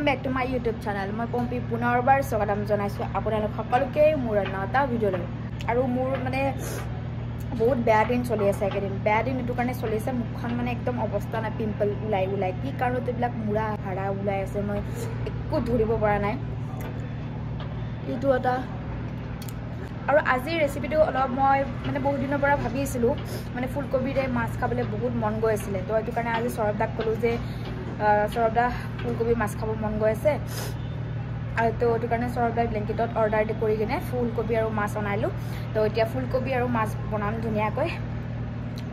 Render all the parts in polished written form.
back to my YouTube channel. মই পম্পি পুনৰবাৰ স্বাগতম জনাইছো আপোনালোক সকলোকে মোৰ নটা ভিডিঅ'লৈ আৰু মোৰ মানে বহুত বেয়া দিন চলি আছে একেদিন বেয়া দিন এটো কাৰণে চলি আছে মুখখন মানে একদম অৱস্থা না পিম্পল উলাই কি কাৰণত এইবিলাক মুৰা হাৰা উলাই আছে মই একো ধৰিব পৰা নাই ইটো এটা আৰু আজি ৰেচিপিটো অলপ মই মানে বহুত দিনৰ পৰা ভাবি আছিলো মানে ফুলকবিৰে মাছ খাবলৈ বহুত মন গৈ আছিল তো এটো কাৰণে আজি সৰবদাক কলো যে সৰবদা ফুলকবি মাছ খাব মন গৈ আছে আৰু তো এটো কাৰণে সৰবদা ব্লেংকেটত অৰ্ডাৰ দি কৰি কিনে ফুলকবি আৰু মাছ অনাইলো তো এতিয়া ফুলকবি আৰু মাছ বনাম ধুনিয়াকৈ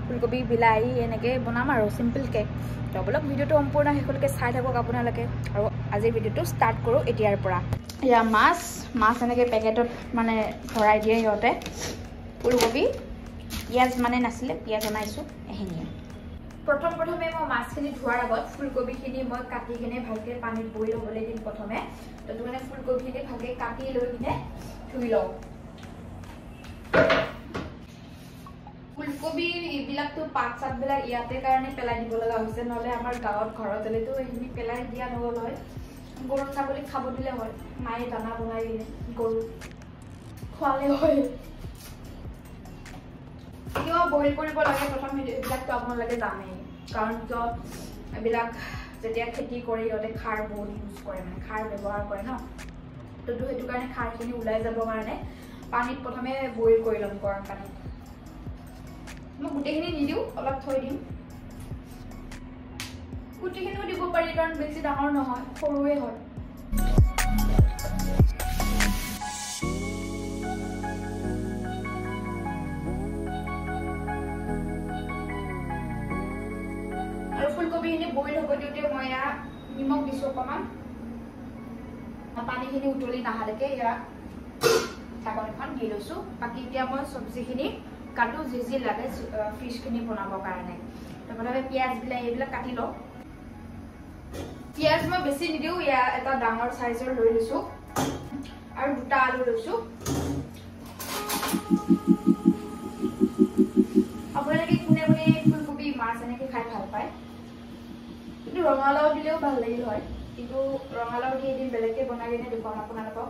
ফুলকবি বিলাহী এনেকৈ বনাম আৰু সিম্পল কে তো বলক ভিডিওটো সম্পূৰ্ণ হেকলকে চাই থাকক আপোনালোকে আৰু আজি ভিডিওটো স্টাৰ্ট কৰো এতিয়াৰ পৰা ইয়া মাছ এনেকৈ পেকেটত মানে ভৰাই দিয়ে ইহঁতে ফুলকবি পিয়াজ মানে নাছিলে পিয়াজ বনাইছো এহিনি প্ৰথমে মই মাছখিনি ধোৱাৰ আগত ফুলকবিখিনি মই কাটি কিনে ভালকৈ পানীত বইল হ'বলৈ দিম প্ৰথমে তো মানে ফুলকবিখিনি ভালকৈ কাটি লৈ কিনে ধুই লওঁ ফুলকবি এইবিলাকতো পাত-চাতবিলাক ইয়াতে কাৰণে পেলাই দিব লগা হৈছে নহ'লে আমাৰ গাঁৱত ঘৰত হ'লেতো এইখিনি পেলাই দিয়া নহ'ল হয় গৰু ছাগলী খাব দিলে হয় মায়ে দানা বনাই কিনে গৰু খোৱালে হয় কিয় বইল কৰিব লাগে প্ৰথম এইবিলাকতো আপোনালোকে জানেই কাৰণ কিয় এইবিলাক যেতিয়া খেতি কৰি ইহঁতে খাৰ বহুত ইউজ কৰে মানে খাৰ ব্যৱহাৰ কৰে ন তো সেইটো কাৰণে খাৰখিনি ওলাই যাবৰ কাৰণে পানীত প্ৰথমে বইল কৰি ল'ম গৰম পানীত মই গোটেইখিনি নিদিওঁ অলপ থৈ দিম গোটেইখিনিও দিব পাৰি কাৰণ বেছি ডাঙৰ নহয় সৰুৱে হয় আৰু ফুলকবিখিনি বইল হ'ব দিওঁতে মই ইয়াত নিমখ দিছোঁ অকণমান পানীখিনি উতলি নাহালৈকে ইয়াত ঢাকন এখন দি লৈছোঁ বাকী এতিয়া মই চব্জিখিনি কাটো যি লাগে ফিছখিনি বনাবৰ কাৰণে প্ৰথমে পিঁয়াজ বিলাহী এইবিলাক কাটি লওঁ পিঁয়াজ মই বেছি নিদিওঁ ইয়াত এটা ডাঙৰ চাইজৰ লৈ লৈছোঁ আৰু দুটা আলু লৈছোঁ আপোনালোকে কোনে ফুলকবি মাছ এনেকৈ খাই ভাল পায় কিন্তু ৰঙালাও দিলেও ভাল লাগিল হয় কিন্তু ৰঙালাও দি এদিন বেলেগকৈ বনাই কিনে দেখুৱাম আপোনালোকক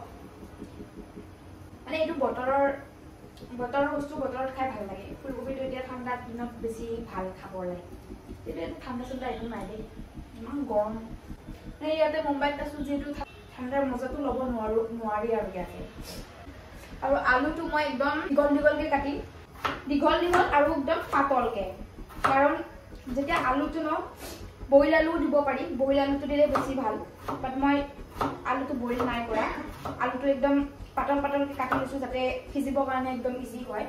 মানে এইটো বতৰৰ বস্তু বতৰত খাই ভাল লাগে ফুলকবিটো এতিয়া ঠাণ্ডা দিনত বেছি ভাল খাব লাগে এতিয়া ঠাণ্ডা একো নাই দেই ইমান গৰম ইয়াতে মুম্বাইত আছোঁ যিহেতু ঠাণ্ডাৰ মজাটো ল'ব নোৱাৰি আৰু ইয়াতে আৰু আলুটো মই একদম দীঘলকৈ কাটি দীঘল আৰু একদম পাতলকৈ কাৰণ যেতিয়া আলুটো ন বইল আলুও দিব পাৰি বইল আলুটো দিলে বেছি ভাল বাট মই আলুটো বইল নাই কৰা আলুটো একদম পাতলকৈ কাটি লৈছোঁ যাতে সিজিবৰ কাৰণে একদম ইজি হয়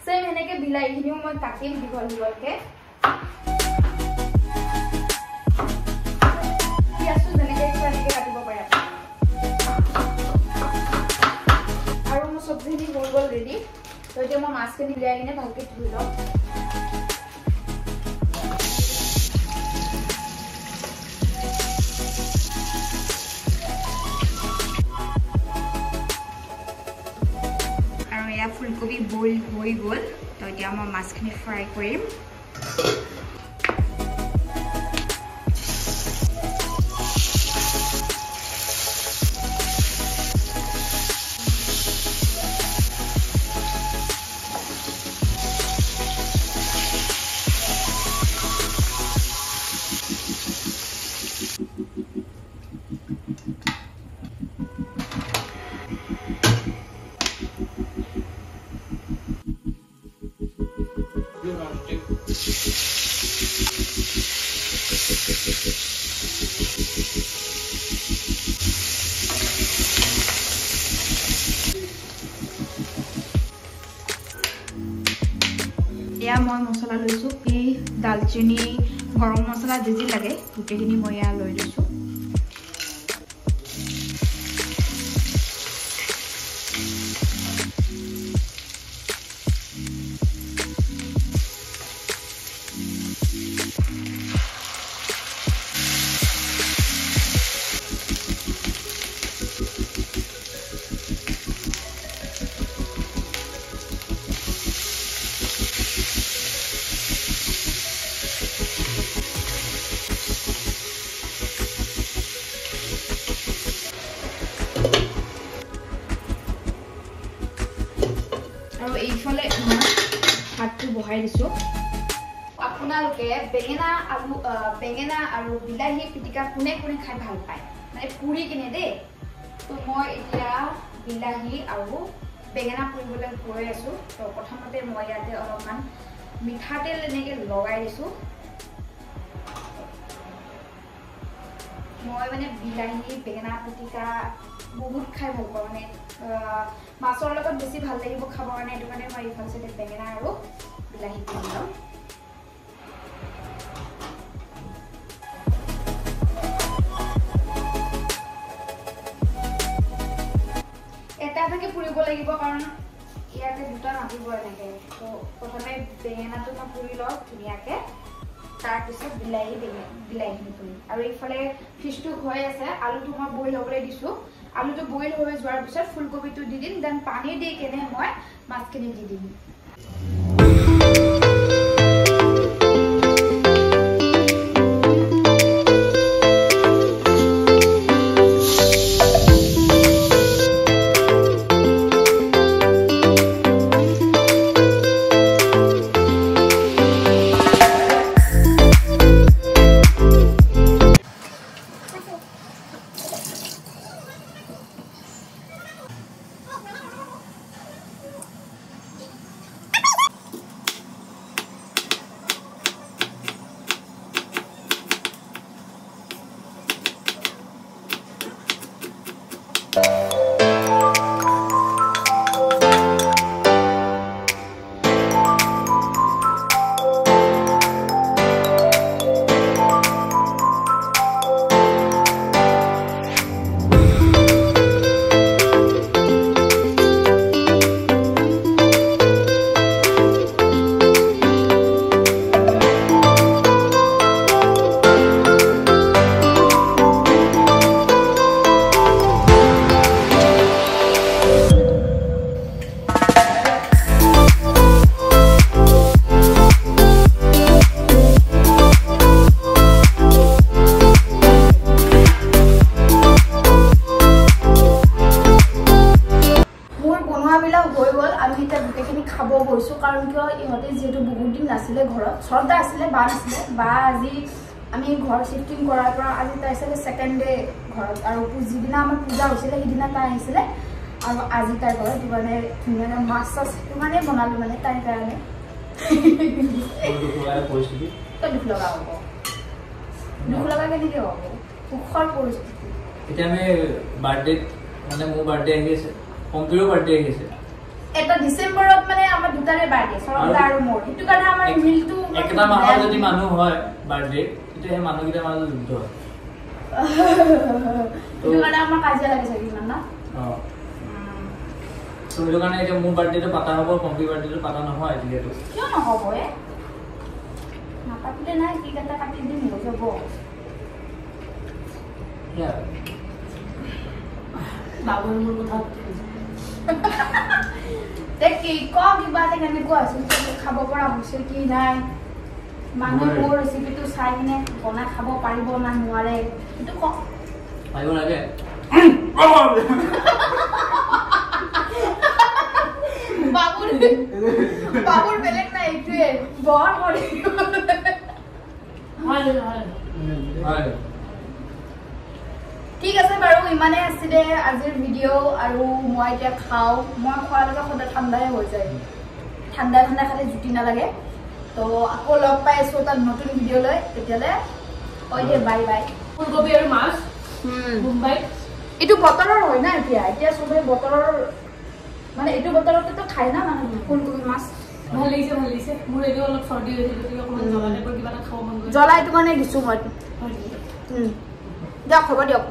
চেম এনেকৈ বিলাহীখিনিও মই কাটিম দীঘলকৈ পিঁয়াজটো যেনেকৈ কাটিব পাৰে আৰু মোৰ চব্জিখিনি হৈ গ'ল ৰেডি তো এতিয়া মই মাছখিনি উলিয়াই কিনে ভালকৈ ধুই লওঁ ফুলকবি বইল হৈ গ'ল তো এতিয়া মই মাছখিনি ফ্ৰাই কৰিম এয়া মই মছলা লৈছোঁ দালচিনি গৰম মছলা যি লাগে গোটেইখিনি মই এয়া লৈ লৈছোঁ আৰু এইফালে ভাতটো বহাই দিছোঁ আপোনালোকে বেঙেনা আৰু বিলাহী পিটিকা কোনে কোনে খাই ভাল পায় মানে পুৰি কিনে দেই তো মই এতিয়া বিলাহী আৰু বেঙেনা পুৰিবলৈ গৈ আছোঁ তো প্ৰথমতে মই ইয়াতে অলপমান মিঠাতেল এনেকৈ লগাই দিছোঁ মই মানে বিলাহী বেঙেনা পিটিকা বহুত খাই ভাল পাওঁ মানে মাছৰ লগত বেছি ভাল লাগিব খাবৰ কাৰণে এইটো কাৰণে মই এইফালে চাইডে বেঙেনা আৰু বিলাহী পুৰি লওঁ এটাকে পুৰিব লাগিব কাৰণ ইয়াতে দুটা নাটিব এনেকৈ তো প্ৰথমে বেঙেনাটো মই পুৰি লওঁ ধুনীয়াকৈ তাৰপিছত বিলাহীখিনি পুৰিম আৰু এইফালে ফিছটো হৈ আছে আলুটো মই বইল হ'বলৈ দিছোঁ আলুটো বইল হৈ যোৱাৰ পিছত ফুলকবিটো দি দিম দেন পানী দি কেনে মই মাছখিনি দি দিম খাব গৈছোঁ কাৰণ কিয় ইহঁতে যিহেতু বহুত দিন নাছিলে ঘৰত শ্ৰদ্ধা আছিলে বা নাছিলে বা আজি আমি ঘৰ শিফটিং কৰাৰ পৰা আজি তাই আছিলে ছেকেণ্ড ডে ঘৰত আৰু যিদিনা আমাৰ পূজা হৈছিলে সেইদিনা তাই আহিছিলে আৰু আজি তাইৰ ঘৰত সেইটো কাৰণে ধুনীয়াকৈ মাছ চাছ সেইটো কাৰণে বনালোঁ মানে তাইৰ কাৰণে দুখ লগা হ'ব দুখ লগা কেনেকৈ হ'ব সুখৰ পৰিস্থিতি এতিয়া আমি বাৰ্থডে মানে মোৰ বাৰ্থডে আহি আছে পম্পিৰো বাৰ্থডে আহি আছে এটা ডিসেম্বৰত মানে আমাৰ দুটাৰে বাৰ্থডে সৰলা আৰ মোৰ এটু কাৰণে আমাৰ মিলটো একটা মাহৰ যদি মানুহ হয় বাৰ্থডে তেতিয়া হে মানুহগিটা মাজত যুদ্ধ হয় তো মানে আমাৰ কাজিয়া লাগে সবি না তো এটো কাৰণে এটা মোৰ বাৰ্থডেটো পাতা হ'ব পম্পি বাৰ্থডেটো পাতা নহয় যেহেতু কিয় নহব না পাতিলে নাই কি কথা কাটি দিম হৈ যাব ইয়া বাবুৰ মোৰ কথা দেখি কিবা এটা কেনেকুৱা আছিল খাব পৰা হৈছে কি নাই মানুহ মোৰ ৰেচিপিটো চাই কিনে বনাই খাব পাৰিব না নোৱাৰে সেইটো ক পাৰিব লাগে বাবুৰ বেলেগ নাই এইটোৱে বৰ কৰি হয় ঠিক আছে বাৰু ইমানে আছিলে আজিৰ ভিডিঅ' আৰু মই এতিয়া খাওঁ মই খোৱাৰ লগে সদায় ঠাণ্ডাই হৈ যায় ঠাণ্ডা ঠাণ্ডা খালে জুতি নালাগে তো আকৌ লগ পাই আছোঁ এটা নতুন ভিডিঅ' লৈ তেতিয়ালৈ কৈ দিয়ে বাই বাই ফুলকবি আৰু মাছ মুম্বাই এইটো বতৰৰ হয় না এতিয়া চবেই বতৰৰ মানে এইটো বতৰতেতো খায় না মানে ফুলকবি মাছ ভাল লাগিছে মোৰ এইটো অলপ চৰ্দি হৈছিল গতিকে অকণমান জ্বলা টাইপৰ কিবা এটা খাব মন গৈছে জ্বলা এইটো কাৰণে দিছোঁ মই দিয়ক হ'ব দিয়ক